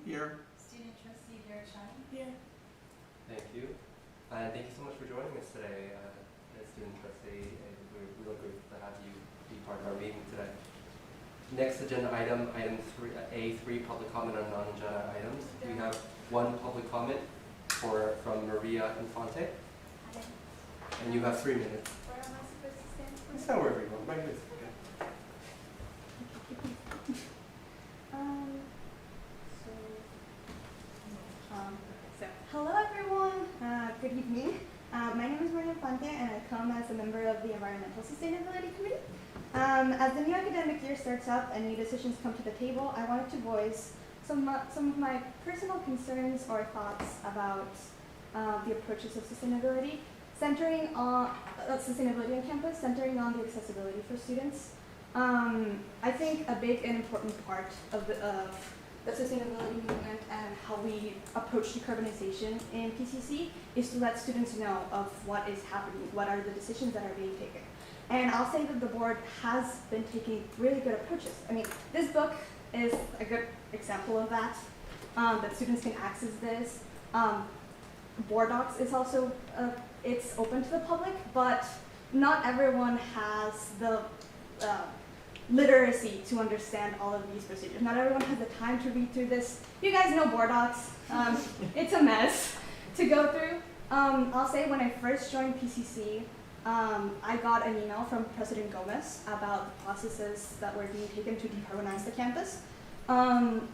Here. Student trustee Derek Shine. Here. Thank you. And thank you so much for joining us today as student trustee. And we're really grateful to have you be part of our meeting today. Next agenda item, item A3, public comment on non-agenda items. We have one public comment from Maria Infante. Hi. And you have 3 minutes. Where am I supposed to stand? Stand wherever you want. Right here. So, hello everyone. Good evening. My name is Maria Infante, and I come as a member of the Environmental Sustainability Committee. As the new academic year starts up and new decisions come to the table, I wanted to voice some of my personal concerns or thoughts about the approaches of sustainability, centering on sustainability on campus, centering on the accessibility for students. I think a big and important part of the sustainability movement and how we approach decarbonization in PCC is to let students know of what is happening, what are the decisions that are being taken. And I'll say that the board has been taking really good approaches. I mean, this book is a good example of that, that students can access this. Board Docs is also, it's open to the public, but not everyone has the literacy to understand all of these procedures. Not everyone has the time to read through this. You guys know Board Docs. It's a mess to go through. I'll say when I first joined PCC, I got an email from President Gomez about the processes that were being taken to decarbonize the campus. And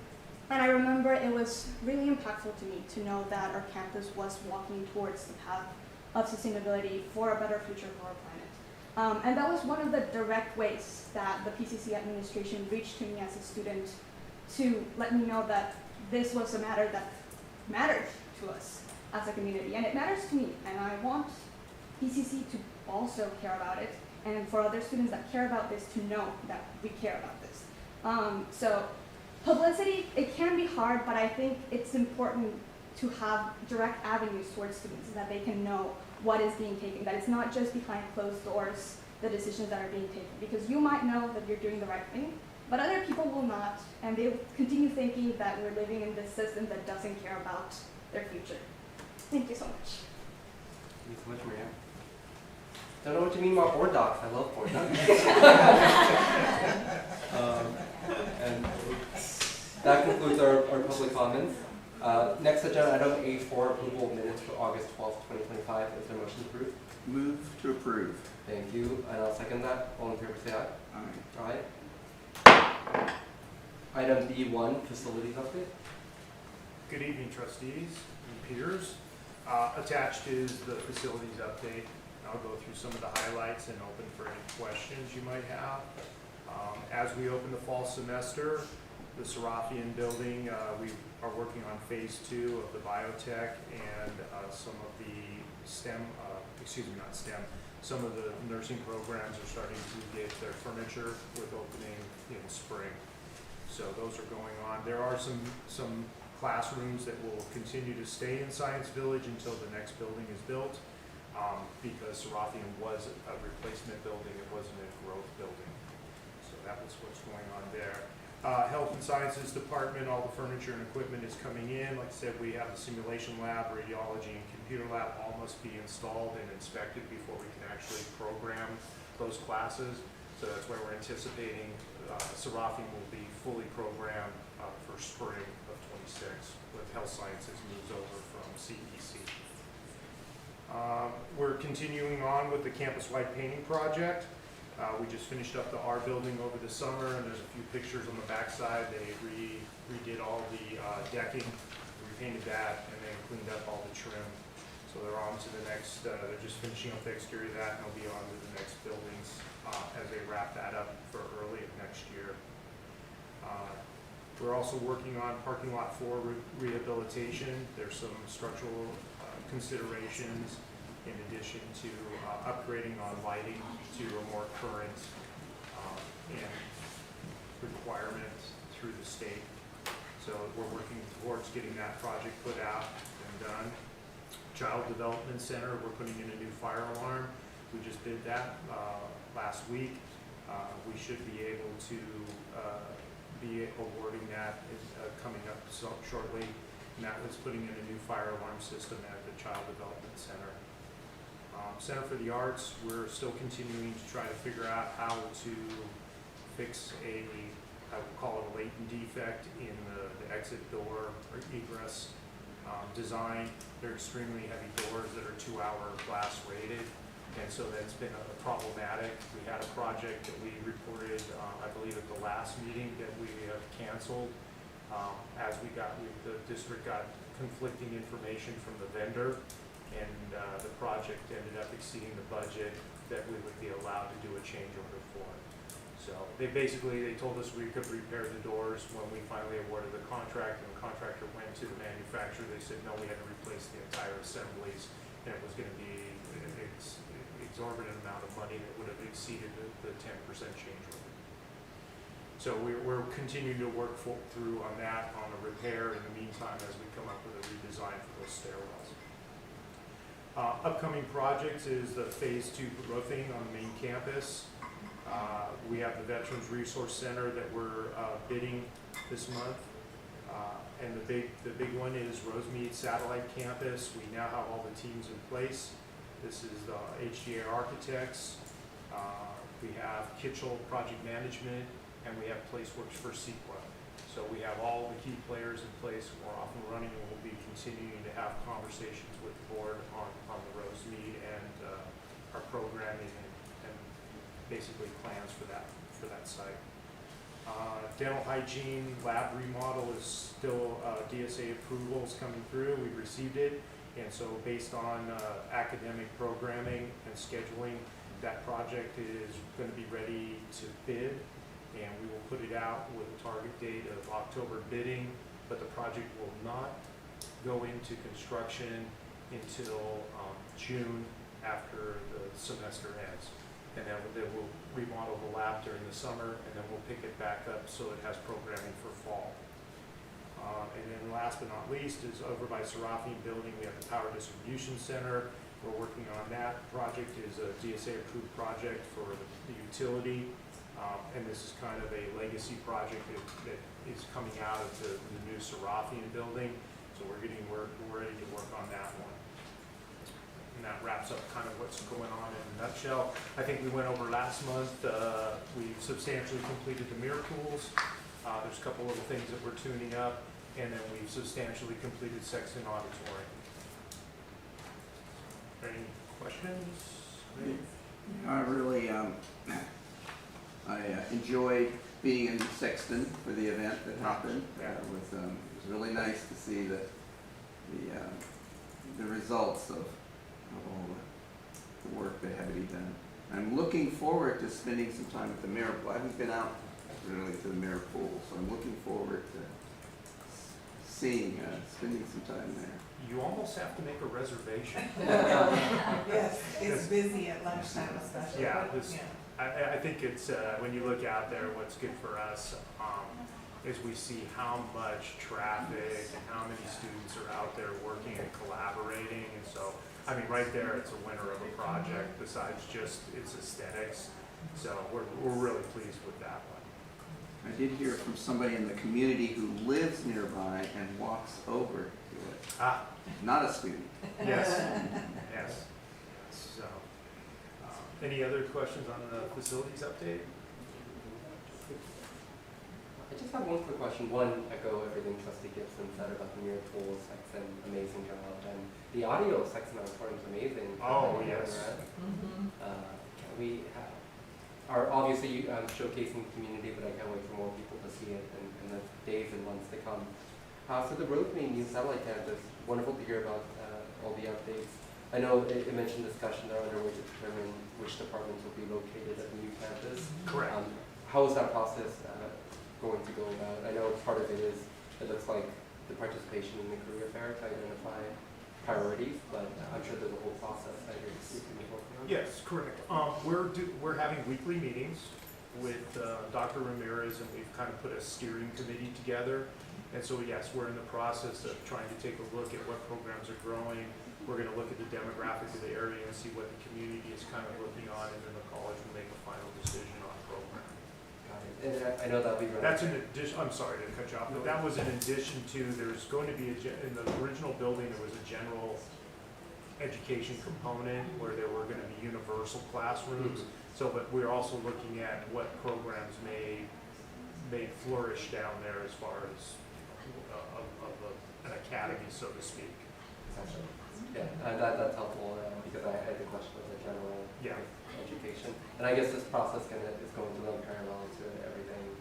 I remember it was really impactful to me to know that our campus was walking towards the path of sustainability for a better future for our planet. And that was one of the direct ways that the PCC administration reached to me as a student to let me know that this was a matter that mattered to us as a community. And it matters to me, and I want PCC to also care about it, and for other students that care about this to know that we care about this. So publicity, it can be hard, but I think it's important to have direct avenues towards students so that they can know what is being taken, that it's not just behind closed doors, the decisions that are being taken, because you might know that you're doing the right thing, but other people will not, and they will continue thinking that we're living in this system that doesn't care about their future. Thank you so much. Thank you so much, Maria. Don't know what you mean about Board Docs. I love Board Docs. And that concludes our public comments. Next agenda item A4, approval of minutes for August 12th, 2025. Is there a motion to approve? Move to approve. Thank you. And I'll second that. All in favor say aye. Aye. Aye. Item B1, facilities update. Good evening, trustees and peers. Attached is the facilities update. I'll go through some of the highlights and open for any questions you might have. As we open the fall semester, the Serafian building, we are working on phase 2 of the biotech and some of the STEM, some of the nursing programs are starting to get their furniture with opening in spring. So those are going on. There are some classrooms that will continue to stay in Science Village until the next building is built, because Serafian was a replacement building, it wasn't a growth building. So that was what's going on there. Health and Sciences Department, all the furniture and equipment is coming in. Like I said, we have the simulation lab, radiology, and computer lab all must be installed and inspected before we can actually program those classes. So that's why we're anticipating Serafian will be fully programmed for spring of 26 when Health Sciences moves over from CEC. We're continuing on with the campus-wide painting project. We just finished up the R building over the summer, and there's a few pictures on the backside. They redid all the decking, repainted that, and then cleaned up all the trim. So they're on to the next, they're just finishing up the exterior of that, and they'll be on to the next buildings as they wrap that up for early of next year. We're also working on parking lot 4 rehabilitation. There's some structural considerations in addition to upgrading on lighting to a more current and requirement through the state. So we're working towards getting that project put out and done. Child Development Center, we're putting in a new fire alarm. We just did that last week. We should be able to be awarding that coming up shortly, and that was putting in a new fire alarm system at the Child Development Center. Center for the Arts, we're still continuing to try to figure out how to fix I would call it a latent defect in the exit door or egress design. They're extremely heavy doors that are 2-hour glass rated, and so that's been problematic. We had a project that we reported, I believe at the last meeting, that we have canceled as the district got conflicting information from the vendor, and the project ended up exceeding the budget that we would be allowed to do a change order for. So they told us we could repair the doors. When we finally awarded the contract and the contractor went to the manufacturer, they said, no, we had to replace the entire assemblies, and it was going to be an exorbitant amount of money that would have exceeded the 10% change order. So we're continuing to work through on that, on the repair in the meantime as we come up with a redesign for those stairwells. Upcoming projects is the Phase 2 roofing on the main campus. We have the Veterans Resource Center that we're bidding this month. And the big one is Rosemead Satellite Campus. We now have all the teams in place. This is the HGA Architects. We have Kitchell Project Management, and we have PlaceWorks for Sequel. So we have all the key players in place. We're off and running, and we'll be continuing to have conversations with the board on the Rosemead and our programming and basically plans for that site. Dental hygiene lab remodel is still DSA approvals coming through. We've received it, and so based on academic programming and scheduling, that project is going to be ready to bid, and we will put it out with a target date of October bidding, but the project will not go into construction until June after the semester ends. And then we'll remodel the lab during the summer, and then we'll pick it back up so it has programming for fall. And then last but not least is over by Seraphine Building, we have the Power Distribution Center. We're working on that. Project is a DSA approved project for the utility. And this is kind of a legacy project that is coming out of the new Seraphine Building. So we're ready to work on that one. And that wraps up kind of what's going on in a nutshell. I think we went over last month. We've substantially completed the mirror pools. There's a couple little things that we're tuning up, and then we've substantially completed Sexton Auditorium. Any questions? I really, I enjoyed being in Sexton for the event that happened. Yeah. It was really nice to see the results of all the work that had to be done. I'm looking forward to spending some time at the mirror pool. I haven't been out really to the mirror pool, so I'm looking forward to spending some time there. You almost have to make a reservation. Yes, it's busy at lunchtime especially. Yeah, I think it's, when you look out there, what's good for us is we see how much traffic and how many students are out there working and collaborating. And so, I mean, right there, it's a winner of a project besides just its aesthetics. So we're really pleased with that one. I did hear from somebody in the community who lives nearby and walks over to it. Not a student. Yes, yes. So, any other questions on the facilities update? I just have one quick question. One, echo everything Trustee Gibson said about the mirror pool, Sexton, amazing job, and the audio of Sexton Auditorium is amazing. Oh, yes. Can we are obviously showcasing the community, but I can't wait for more people to see it in the days and months to come. So the Rosemead new satellite campus, wonderful to hear about all the updates. I know it mentioned discussion are underway to determine which departments will be located at the new campus. Correct. How is that process going to go about? I know part of it is, it looks like the participation in the career fair to identify priorities, but I'm sure there's a whole process that you're going to be working on. Yes, correct. We're having weekly meetings with Dr. Ramirez, and we've kind of put a steering committee together. And so, yes, we're in the process of trying to take a look at what programs are growing. We're going to look at the demographics of the area and see what the community is kind of looking on, and then the college will make a final decision on a program. Got it. And I know that'll be running. That's in addition, I'm sorry to cut you off, but that was in addition to, there's going to be, in the original building, there was a general education component where there were gonna be universal classrooms. So, but we're also looking at what programs may flourish down there as far as an academy, so to speak. Essentially. Yeah, that's helpful, because I had the question of the general Yeah. education. And I guess this process is going to run parallel to everything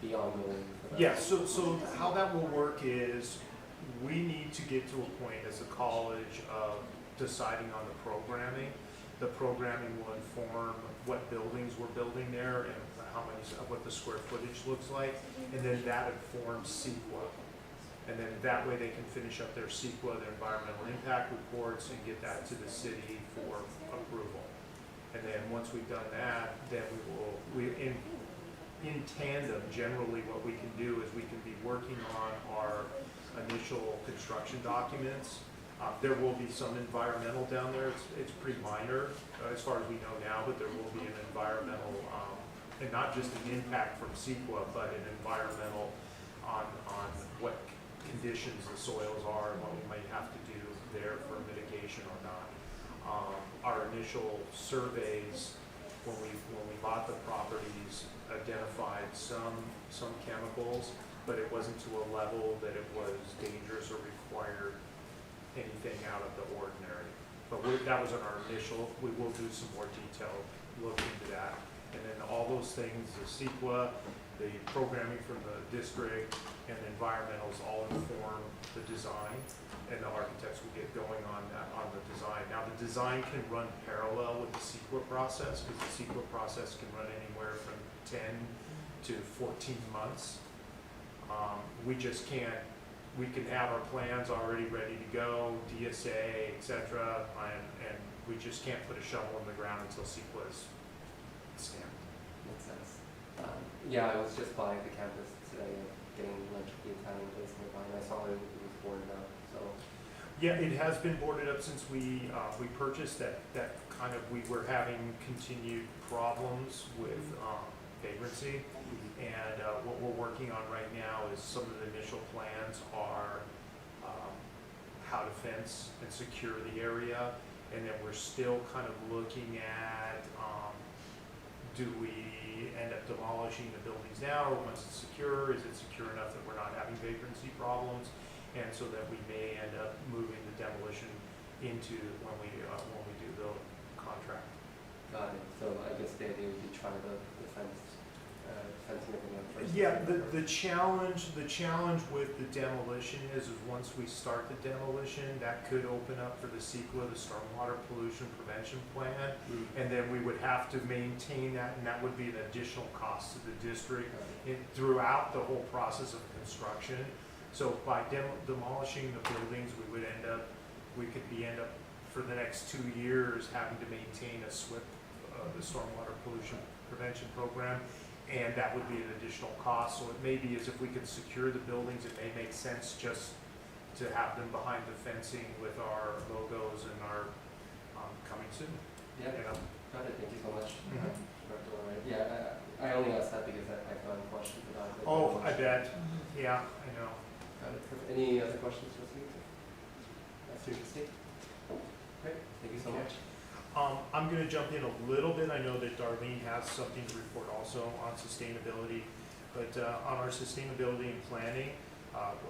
beyond buildings. Yeah, so how that will work is, we need to get to a point as a college of deciding on the programming. The programming will inform what buildings we're building there and how many, what the square footage looks like, and then that informs CEQA. And then that way they can finish up their CEQA, their environmental impact reports, and get that to the city for approval. And then once we've done that, then in tandem, generally what we can do is we can be working on our initial construction documents. There will be some environmental down there. It's pretty minor as far as we know now, but there will be an environmental, and not just an impact from CEQA, but an environmental on what conditions the soils are and what we might have to do there for mitigation or not. Our initial surveys, when we bought the properties, identified some chemicals, but it wasn't to a level that it was dangerous or required anything out of the ordinary. But that was in our initial. We will do some more detailed look into that. And then all those things, the CEQA, the programming from the district, and the environmentals all inform the design, and the architects will get going on that, on the design. Now, the design can run parallel with the CEQA process, because the CEQA process can run anywhere from 10 to 14 months. We just can't, we can have our plans already ready to go, DSA, et cetera, and we just can't put a shovel in the ground until CEQA is stamped. Makes sense. Yeah, I was just by the campus today, getting lunch at the Italian place nearby, and I saw it was boarded up, so. Yeah, it has been boarded up since we purchased that kind of, we were having continued problems with vagrancy. And what we're working on right now is some of the initial plans are how to fence and secure the area. And then we're still kind of looking at, do we end up demolishing the buildings now, or once it's secure, is it secure enough that we're not having vagrancy problems? And so that we may end up moving the demolition into when we do the contract. Got it. So I guess the idea would be try the fencing everything up first. Yeah, the challenge with the demolition is once we start the demolition, that could open up for the CEQA, the Stormwater Pollution Prevention Plan, and then we would have to maintain that, and that would be an additional cost to the district throughout the whole process of construction. So by demolishing the buildings, we could end up for the next 2 years having to maintain a SWIP, the Stormwater Pollution Prevention Program, and that would be an additional cost. So it may be as if we could secure the buildings, it may make sense just to have them behind the fencing with our logos and our coming soon. Yeah, You know? got it. Thank you so much. Mhm. Director Lawrence. Yeah, I only asked that because I found questions about it. Oh, I bet. Yeah, I know. Got it. Perfect. Any other questions for Steve? Steve? Great. Thank you so much. I'm going to jump in a little bit. I know that Darlene has something to report also on sustainability, but on our sustainability and planning,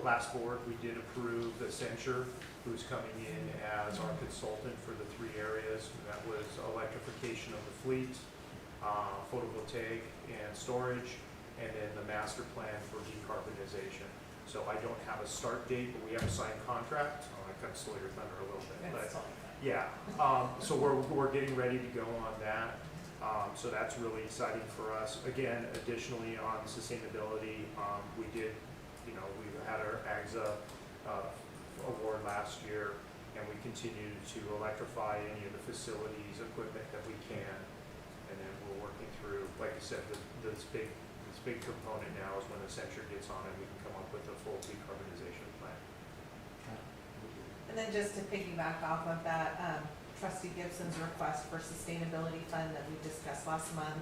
last board we did approve Accenture, who's coming in as our consultant for the 3 areas. That was electrification of the fleet, photovoltaic and storage, and then the master plan for decarbonization. So I don't have a start date, but we have a signed contract. I kind of stole your thunder a little bit, but yeah. So we're getting ready to go on that. So that's really exciting for us. Again, additionally on sustainability, we did, we had our AGSA award last year, and we continue to electrify any of the facilities, equipment that we can. And then we're working through, like I said, this big component now is when Accenture gets on it, we can come up with a full decarbonization plan. And then just to piggyback off of that, Trustee Gibson's request for sustainability fund that we discussed last month,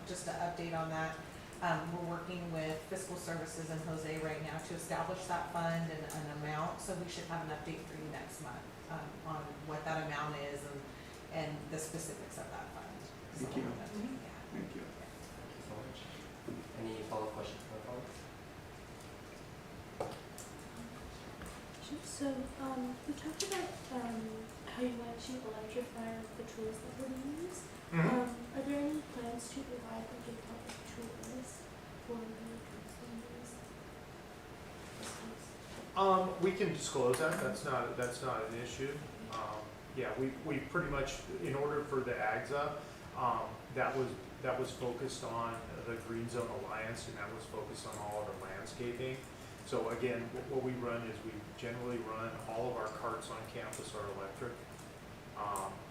just to update on that, We're working with fiscal services and Jose right now to establish that fund and an amount, so we should have an update for you next month, on what that amount is and the specifics of that fund. Thank So, you. yeah. Thank you. Thank you so much. Any follow-up questions from my colleagues? So, we talked about how you want to electrify the tools that we're going to use. Are there any plans to provide like a public tool list for the tools being used? We can disclose that, that's not an issue. Yeah, we pretty much, in order for the AGSA, that was focused on the Green Zone Alliance, and that was focused on all of the landscaping. So again, what we run is we generally run all of our carts on campus are electric.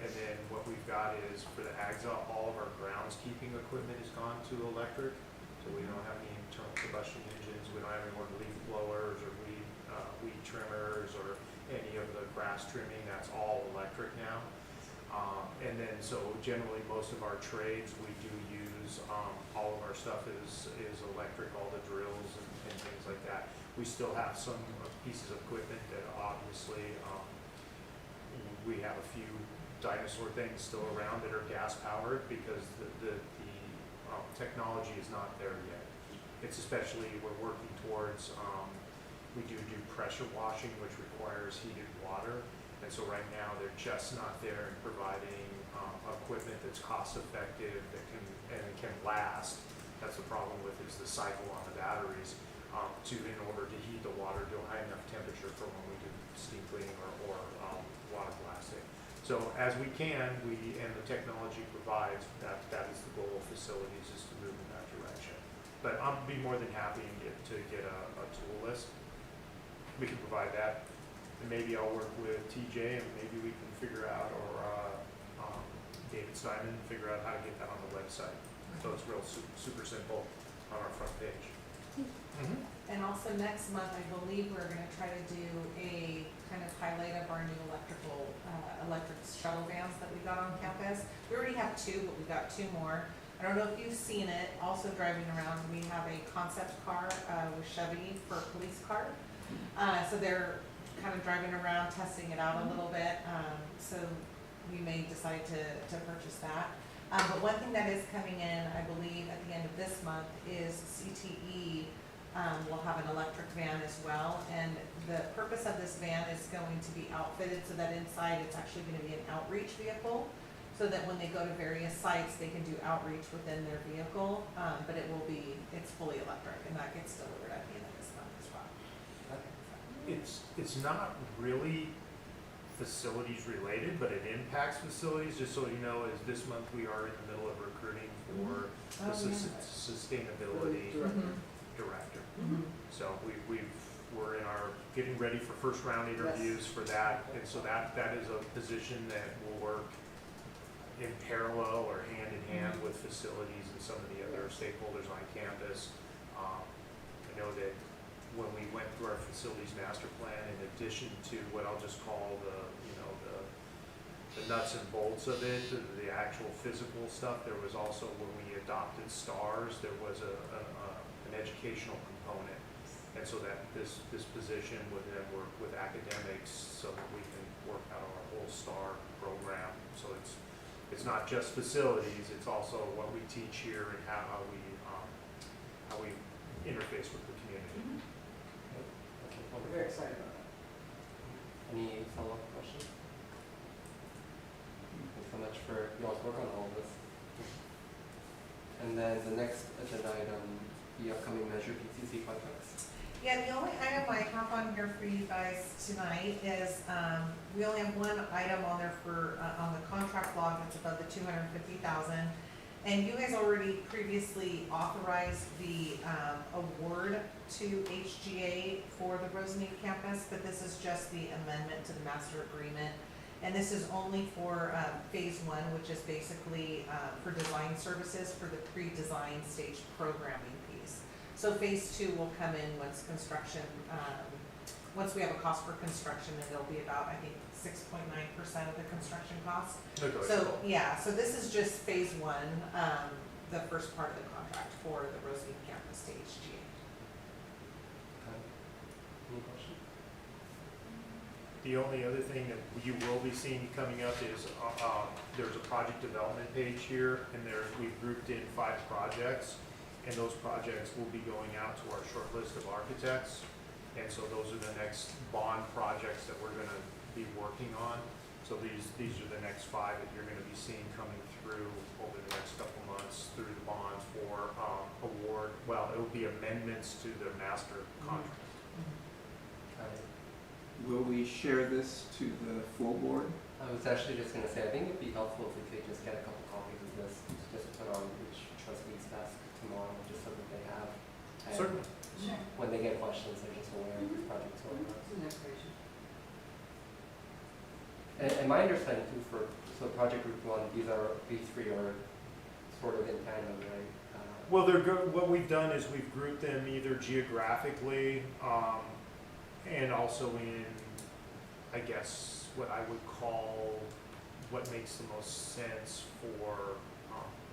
And then what we've got is for the AGSA, all of our groundskeeping equipment has gone to electric. So we don't have any internal combustion engines, we don't have any more leaf blowers or weed trimmers or any of the grass trimming, that's all electric now. And then so generally most of our trades, we do use, all of our stuff is electric, all the drills and things like that. We still have some pieces of equipment that obviously, we have a few dinosaur things still around that are gas powered because the technology is not there yet. It's especially, we're working towards, we do pressure washing, which requires heated water. And so right now, they're just not there in providing equipment that's cost effective, that can last. That's the problem with is the cycle on the batteries, in order to heat the water to a high enough temperature for when we do steam cleaning or water blasting. So as we can, and the technology provides, that is the goal of facilities, is to move in that direction. But I'll be more than happy to get a tool list. We can provide that. And maybe I'll work with TJ and maybe we can figure out, or David Steinman, figure out how to get that on the website. So it's real super simple on our front page. And also next month, I believe we're gonna try to do a kind of highlight of our new electric shuttle vans that we got on campus. We already have 2, but we got 2 more. I don't know if you've seen it, also driving around, we have a concept car, with Chevy for a police car. So they're kind of driving around, testing it out a little bit, so we may decide to purchase that. But one thing that is coming in, I believe, at the end of this month is CTE will have an electric van as well. And the purpose of this van is going to be outfitted so that inside it's actually going to be an outreach vehicle, so that when they go to various sites, they can do outreach within their vehicle. But it's fully electric, and that gets delivered at the end of this month as well. It's not really facilities related, but it impacts facilities. Just so you know, is this month we are in the middle of recruiting for the sustainability director. So we're in our getting ready for first round interviews for that, and so that is a position that will work in parallel or hand in hand with facilities and some of the other stakeholders on campus. I know that when we went through our facilities master plan, in addition to what I'll just call the nuts and bolts of it, the actual physical stuff, there was also, when we adopted STARS, there was an educational component. And so that this position would then work with academics so that we can work out our whole STAR program. So it's not just facilities, it's also what we teach here and how we interface with the community. Okay, well, we're very excited about that. Any follow-up questions? Thanks so much for y'all's work on all of this. And then the next agenda item, the upcoming Measure PCC contracts. Yeah, the only item I have on here for you guys tonight is, we only have one item on there for, on the contract log that's above the 250,000. And you guys already previously authorized the, award to HGA for the Rosemead campus, but this is just the amendment to the master agreement. And this is only for, phase 1, which is basically, for design services for the pre-design stage programming piece. So phase 2 will come in once construction, once we have a cost for construction, and it'll be about, I think, 6.9% of the construction cost. Okay. So, yeah, so this is just phase 1. the first part of the contract for the Rosemead campus to HGA. Any questions? The only other thing that you will be seeing coming up is, there's a project development page here, and we've grouped in 5 projects, and those projects will be going out to our short list of architects. And so those are the next bond projects that we're gonna be working on. So these are the next 5 that you're gonna be seeing coming through over the next couple months through the bonds for, award. Well, it will be amendments to the master contract. Will we share this to the full board? I was actually just gonna say, I think it'd be helpful if we could just get a couple copies of this, just put on each trustee's desk tomorrow, just so that they have. And Certainly. Sure. when they get questions, they're just aware of these projects going on. And my understanding too so project group 1, these 3 are sort of in tandem, right? Well, what we've done is we've grouped them either geographically, and also in, I guess, what I would call what makes the most sense for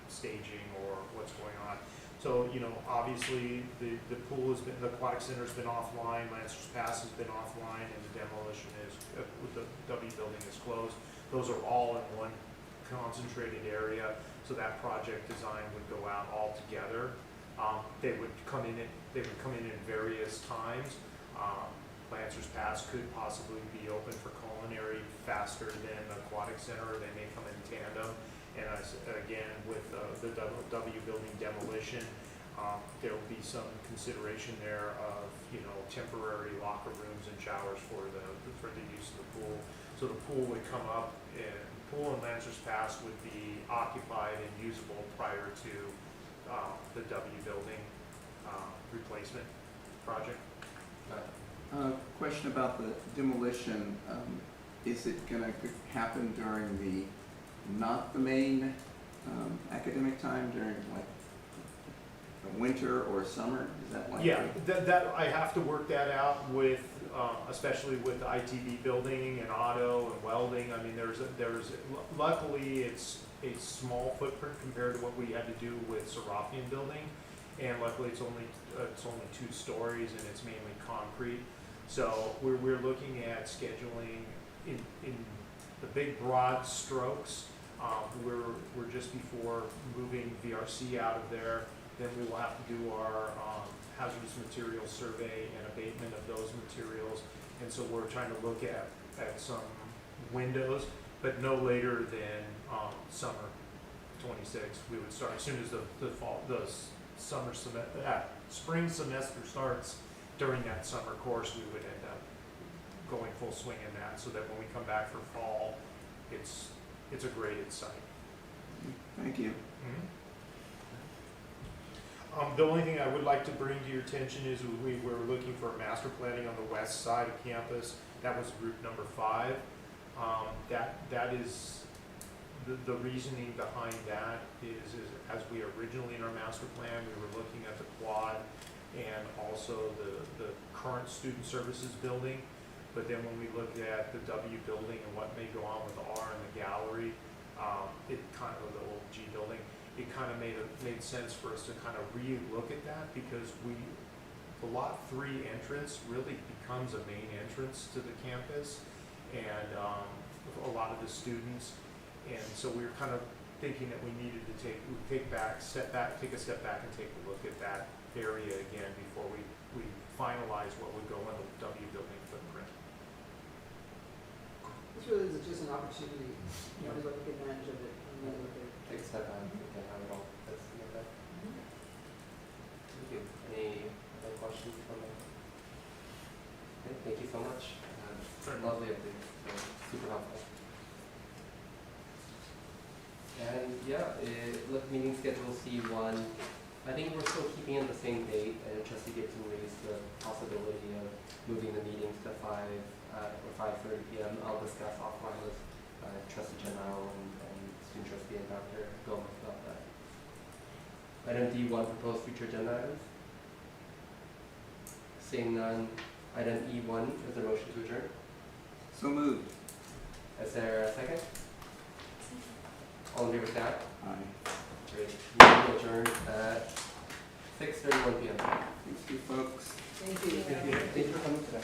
staging or what's going on. So, obviously, the pool has been, the aquatic center's been offline, Lancers Pass has been offline, and the demolition with the W building is closed. Those are all in one concentrated area, so that project design would go out all together. They would come in in various times. Lancers Pass could possibly be open for culinary faster than the aquatic center, or they may come in tandem. And again, with the W building demolition, there will be some consideration there of, temporary locker rooms and showers for the use of the pool. So the pool would come up, and pool and Lancers Pass would be occupied and usable prior to the W building replacement project. Question about the demolition. Is it gonna happen during not the main academic time, during like the winter or summer? Is that likely? Yeah, that I have to work that out with, especially with the ITV building and auto and welding. I mean, luckily it's a small footprint compared to what we had to do with Serafian building, and luckily it's only 2 stories and it's mainly concrete. So we're looking at scheduling in the big broad strokes. We're just before moving VRC out of there. Then we will have to do our hazardous materials survey and abatement of those materials. And so we're trying to look at some windows, but no later than summer 26. We would start as soon as the spring semester starts. During that summer course, we would end up going full swing in that, so that when we come back for fall, it's a graded site. Thank you. The only thing I would like to bring to your attention is we were looking for master planning on the west side of campus. That was group number 5. That is the reasoning behind that is as we originally in our master plan, we were looking at the quad and also the current student services building. But then when we looked at the W building and what may go on with the R and the gallery, the old G building, it kind of made sense for us to kind of re-look at that, because the lot 3 entrance really becomes a main entrance to the campus, and a lot of the students, and so we were kind of thinking that we needed to take a step back and take a look at that area again before we finalize what would go in the W building footprint. This really is just an opportunity, to take advantage of it. Take a step back and look at how it all fits together. Thank you. Any other questions from me? Okay, thank you so much. Lovely update. Super helpful. And yeah, look, meeting schedule C1. I think we're still keeping it the same date, and Trustee Gibson raised the possibility of moving the meetings to 5 or 5:30 p.m. I'll discuss offline with Trustee Chanel and Student Trustee and Dr. Gomez about that. Item D1, proposed future agenda items. Seeing none, item E1 is a motion to adjourn. So moved. Is there a second? All in favor, say aye. Aye. Great. Meeting adjourned at 6:31 p.m. Thanks, you folks. Thank you. Thank you for coming today.